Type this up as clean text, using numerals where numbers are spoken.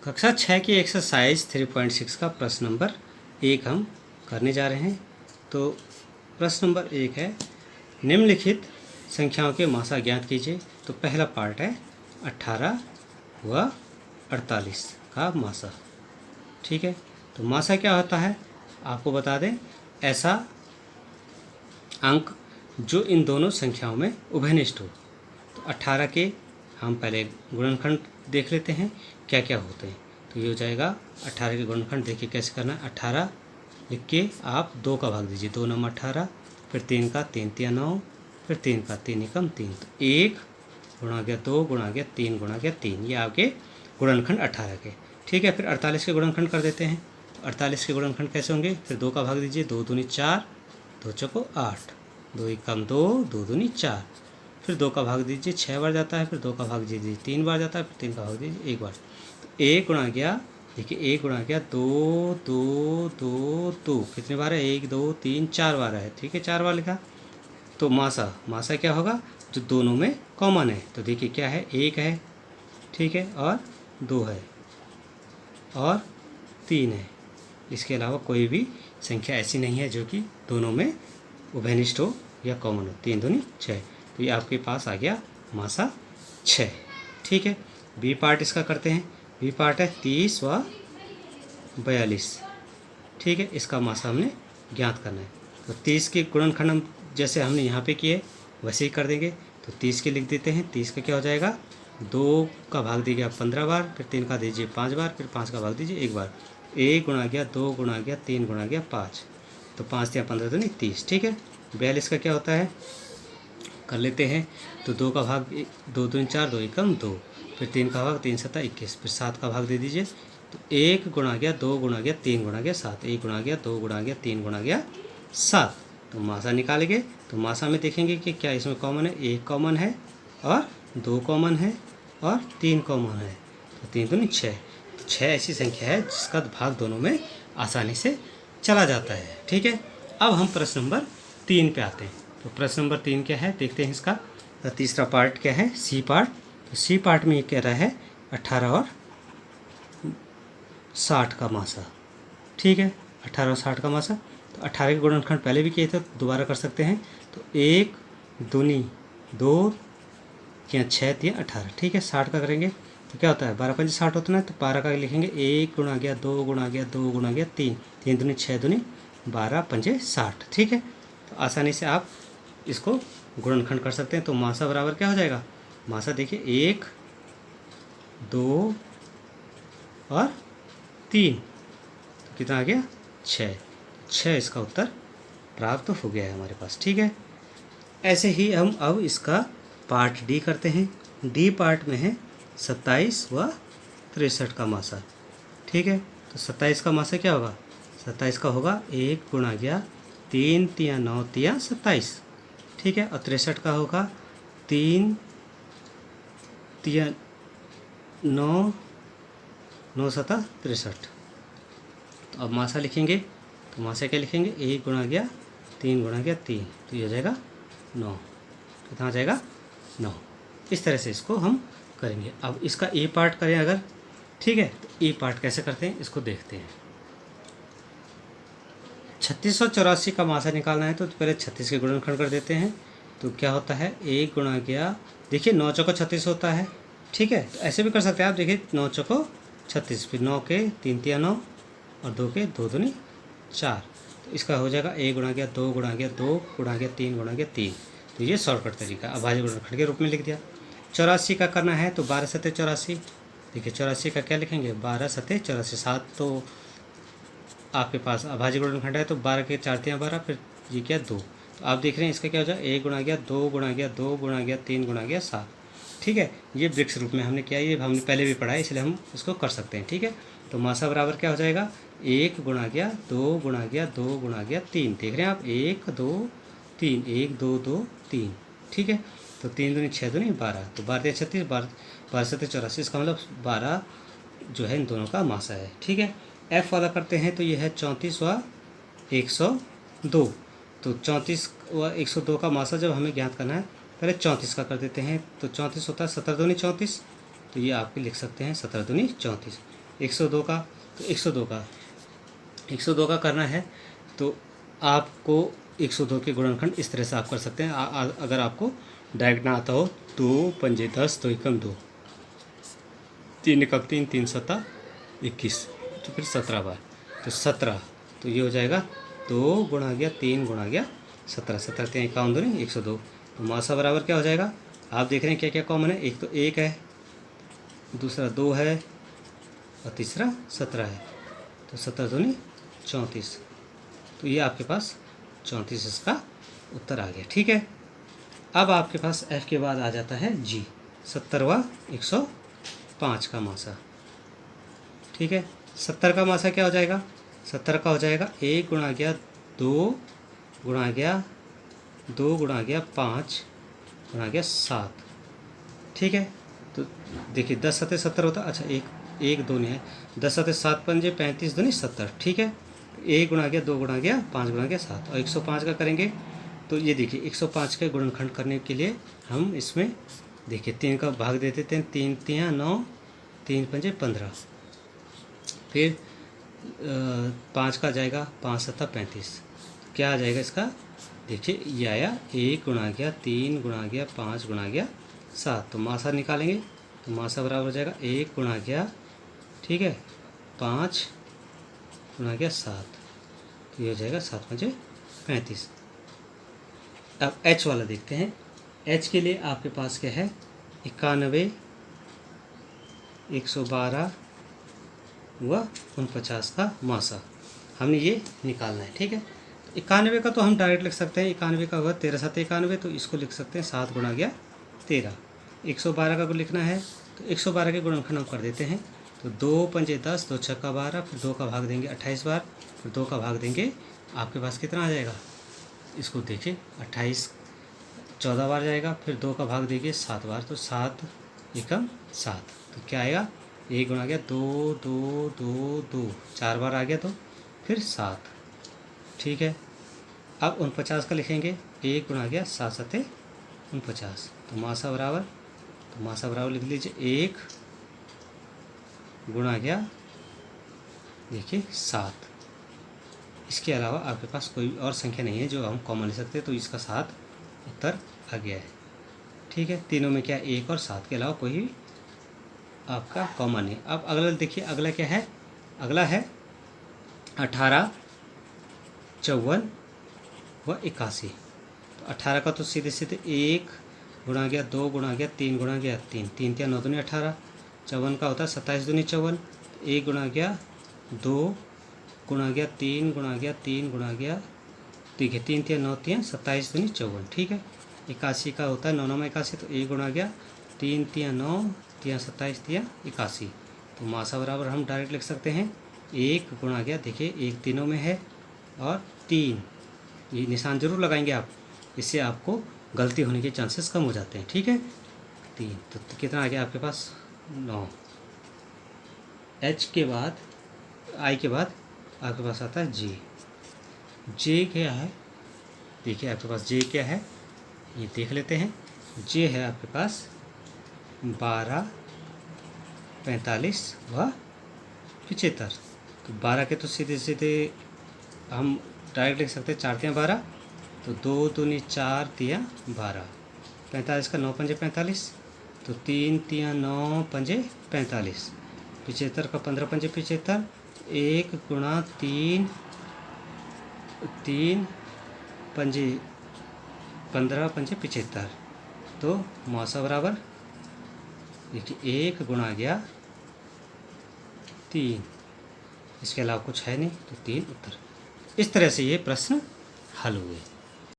कक्षा 6 की एक्सरसाइज 3.6 का प्रश्न नंबर 1 हम करने जा रहे हैं। तो प्रश्न नंबर 1 है, निम्नलिखित संख्याओं के मासा ज्ञात कीजिए। तो पहला पार्ट है 18 व 48 का मासा। ठीक है, तो मासा क्या होता है आपको बता दें, ऐसा अंक जो इन दोनों संख्याओं में उभयनिष्ठ हो। तो 18 के हम पहले गुणनखंड देख लेते हैं क्या क्या होते हैं। तो ये हो जाएगा 18 के गुणनखंड। देखिए कैसे करना है। 18 लिख के आप 2 का भाग दीजिए, 2 नंबर 18, फिर 3 का 3 तिया 9, फिर 3 का 3 एकम 3। तो 1 गुणा गया 2 गुणा गया 3 गुणा गया 3, ये आपके गुणनखंड 18 के। ठीक है, फिर 48 के गुणनखंड कर देते हैं। तो 48 के गुणनखंड कैसे होंगे, फिर 2 का भाग दीजिए, 2 दूनी 4, 2 चौको 8, 2 एकम 2, 2 दूनी 4, फिर 2 का भाग दीजिए 6 बार जाता है, फिर 2 का भाग दीजिए 3 बार जाता है, फिर 3 का भाग दीजिए 1 बार। तो 1 गुणा गया, देखिए 1 गुणा गया 2 2 2 2, कितने बार है, 1 2 3 4 बार है। ठीक है, 4 बार लिखा। तो मासा क्या होगा, जो दोनों में कॉमन है। तो देखिए क्या है, 1 है, ठीक है, और 2 है और 3 है। इसके अलावा कोई भी संख्या ऐसी नहीं है जो कि दोनों में उभयनिष्ठ हो या कॉमन हो। 3 दूनी 6, तो ये आपके पास आ गया मासा 6। ठीक है, बी पार्ट इसका करते हैं। बी पार्ट है 30 व 42। ठीक है, इसका मासा हमने ज्ञात करना है। तो 30 के गुणनखंड हम जैसे हमने यहाँ पे किए वैसे ही कर देंगे। तो 30 के लिख देते हैं। 30 का क्या हो जाएगा, 2 का भाग दीजिए 15 बार, फिर 3 का दीजिए 5 बार, फिर 5 का भाग दीजिए 1 बार। 1 गुणा गया 2 गुणा गया 3 गुणा गया 5, तो 5 या 15 तो नहीं 30। ठीक है, 42 का क्या होता है कर लेते हैं। तो 2 का भाग 2 दूनी 4, 2 एकम 2, फिर 3 का भाग 3 सत्ता 21, फिर 7 का भाग दे दीजिए। तो 1 गुणा गया 2 गुणा गया 3 गुणा गया 7, 1 गुणा गया 2 गुणा गया 3 गुणा गया 7। तो मासा निकालेंगे। तो मासा में देखेंगे कि क्या इसमें कॉमन है, 1 कॉमन है और 2 कॉमन है और 3 कॉमन है। तो 3 दूनी 6। तो 6 ऐसी संख्या है जिसका भाग दोनों में आसानी से चला जाता है। ठीक है, अब हम प्रश्न नंबर 3 पे आते हैं। तो प्रश्न नंबर 3 क्या है देखते हैं इसका। तो तीसरा पार्ट क्या है, सी पार्ट। तो सी पार्ट में ये कह रहा है 18 और 60 का मासा। ठीक है, 18 और 60 का मासा। तो 18 के गुणनखंड पहले भी किए थे, दोबारा कर सकते हैं। तो 1 दूनी 2 या 6 तिया 18। ठीक है, 60 का करेंगे तो क्या होता है, 12 पंजे 60 होता है। तो 12 का लिखेंगे, 1 गुणा गया 2 गुणा गया 2 गुणा गया 3, 3 दूनी 6 दूनी 12 पंजे 60। ठीक है, तो आसानी से आप इसको गुणनखंड कर सकते हैं। तो मासा बराबर क्या हो जाएगा, मासा देखिए 1 2 और 3, तो कितना आ गया 6। 6 इसका उत्तर प्राप्त हो गया है हमारे पास। ठीक है, ऐसे ही हम अब इसका पार्ट डी करते हैं। डी पार्ट में है 27 व 63 का मासा। ठीक है, तो 27 का मासा क्या होगा, 27 का होगा 1 गुणा गया 3 तिया 9 तिया 27। ठीक है, और 63 का होगा 3 तिया 9 9 सता 63। तो अब मासा लिखेंगे। तो मासा क्या लिखेंगे, 1 गुणा गया 3 गुणा गया 3, तो ये हो जाएगा 9। कितना आ जाएगा 9। इस तरह से इसको हम करेंगे। अब इसका ए पार्ट करें अगर, ठीक है, तो ए पार्ट कैसे करते हैं इसको देखते हैं। 3684 का मासा निकालना है। तो पहले 36 के गुणनखंड कर देते हैं। तो क्या होता है, 1 गुणा गया, देखिए 9 चौको 36 होता है। ठीक है, तो ऐसे भी कर सकते हैं आप, देखिए 9 चौको 36, फिर 9 के 3 तिया 9 और 2 के 2 दूनी 4। तो इसका हो जाएगा 1 गुणा गया 2 गुणा गया 2 गुणा गया 3 गुणा गया 3। तो ये शॉर्टकट तरीका अभाज्य गुणनखंड के रूप में लिख दिया। 84 का करना है। तो 12 सत्ते 84। देखिए 84 का क्या लिखेंगे, 12 सत्ते 84। 7 तो आपके पास अभाज्य गुणनखंड है, तो 12 के 4 तिया 12, फिर ये क्या 2। तो आप देख रहे हैं इसका क्या हो जाए, 1 गुणा गया 2 गुणा गया 2 गुणा गया 3 गुणा गया 7। ठीक है, ये वृक्ष रूप में हमने किया, ये हमने पहले भी पढ़ा है इसलिए हम इसको कर सकते हैं। ठीक है, तो मासा बराबर क्या हो जाएगा, 1 गुणा गया 2 गुणा गया 2 गुणा गया 3। देख रहे हैं आप, 1 2 3, 1 2 2 3। ठीक है, तो 3 दूनी 6 दूनी 12, तो 12 36, 12 सत्ते 84। इसका मतलब 12 जो है इन दोनों का मासा है। ठीक है, एफ वाला करते हैं। तो ये है 34 व 102। तो 34 व 102 का मासा जब हमें ज्ञात करना है, पहले 34 का कर देते हैं। तो 34 होता है 17 दूनी 34, तो ये आपके लिख सकते हैं 17 दूनी 34। 102 का, तो 102 का करना है तो आपको 102 के गुणनखंड इस तरह से आप कर सकते हैं। अगर आपको डायरेक्ट ना आता हो, 2 पंजे 10, 2 एकम 2, 3 एकम 3, 3 सत्ता 21, तो फिर 17 बार, तो 17, तो ये हो जाएगा 2 गुणा गया 3 गुणा गया 17, 17 3 51 दूनी 102। तो मासा बराबर क्या हो जाएगा, आप देख रहे हैं क्या क्या कॉमन है, एक तो 1 है, दूसरा 2 है और तीसरा 17 है, तो 17 दूनी 34, तो ये आपके पास 34 इसका उत्तर आ गया। ठीक है, अब आपके पास F के बाद आ जाता है G, 70वां 105 का मासा। ठीक है, 70 का मासा क्या हो जाएगा, 70 का हो जाएगा 1 गुणा गया 2 गुणा गया 2 गुणा गया 5 गुणा गया 7। ठीक है, तो देखिए 10 सत्ते 70 होता, अच्छा एक 2 नहीं है, 10 सत्ते 7 पंजे 35 दूनी 70। ठीक है, 1 गुणा गया 2 गुणा गया 5 गुणा गया 7, और 105 का करेंगे तो ये देखिए 105 के गुणनखंड करने के लिए हम इसमें देखिए 3 का भाग दे देते हैं, 3 तियाँ 9, 3 पंजे 15, फिर 5 का जाएगा 5 सत्ता 35, क्या आ जाएगा इसका, देखिए ये आया 1 गुणा गया 3 गुणा गया 5 गुणा गया 7, तो मासा निकालेंगे तो मासा बराबर हो जाएगा 1 गुणा गया, ठीक है, 5 गुणा गया 7, तो ये हो जाएगा 7 पंजे 35। अब H वाला देखते हैं। H के लिए आपके पास क्या है, 91 112 व 49 का मासा हमने ये निकालना है। ठीक है, 91 का तो हम डायरेक्ट लिख सकते हैं, 91 का होगा 13 7 91, तो इसको लिख सकते हैं 7 गुणा गया 13। 112 का को लिखना है तो 112 के गुणनखंड हम कर देते हैं, तो 2 पंजे 10, 2 छक्का 12, फिर 2 का भाग देंगे 28 बार, फिर 2 का भाग देंगे, आपके पास कितना आ जाएगा, इसको देखिए 28 14 बार जाएगा, फिर 2 का भाग देंगे 7 बार, तो 7 एकम 7, तो क्या आएगा, 1 गुणा गया 2 2 2 2, 4 बार आ गया, तो फिर 7। ठीक है, अब 49 का लिखेंगे, 1 गुणा गया 7 सत्ते 49, तो मासा बराबर लिख लीजिए 1 गुणा गया देखिए 7। इसके अलावा आपके पास कोई और संख्या नहीं है जो हम कॉमन ले सकते हैं, तो इसका 7 उत्तर आ गया है। ठीक है, तीनों में क्या 1 और 7 के अलावा कोई भी आपका कॉमन है। अब अगला देखिए, अगला क्या है, अगला है 18 54 व 81। तो 18 का तो सीधे सीधे 1 गुणा गया 2 गुणा गया 3 गुणा गया 3, 3 तिया 9 दूनी 18। 54 का होता है 27 दूनी 54, 1 गुणा गया 2 गुणा गया 3 गुणा गया 3 गुणा गया, ठीक है, 3 तिया 9 तिया 27 दूनी 54। ठीक है, 81 का होता है 9 9 में 81, तो 1 गुणा गया 3 तिया 9 तिया 27 तिया 81, तो मासा बराबर हम डायरेक्ट लिख सकते हैं 1 गुणा गया, देखिए 1 तीनों में है और 3, ये निशान जरूर लगाएंगे आप, इससे आपको गलती होने के चांसेस कम हो जाते हैं। ठीक है, 3, तो कितना आ गया आपके पास 9। H के बाद I के बाद आपके पास आता है J क्या है, देखिए आपके पास J क्या है, ये देख लेते हैं। J है आपके पास 12 45 व 75, तो 12 के तो सीधे सीधे हम डायरेक्ट लिख सकते हैं 4 तिया 12, तो 2 दूनी 4 तिया 12, 45 का 9 पंजे 45, तो 3 तिया 9 पंजे 45, 75 का 15 पंजे 75, 1 गुणा 3 3 पंजे 15 पंजे 75, तो मासा बराबर देखिए 1 गुणा गया 3, इसके अलावा कुछ है नहीं, तो 3 उत्तर। इस तरह से ये प्रश्न हल हुए।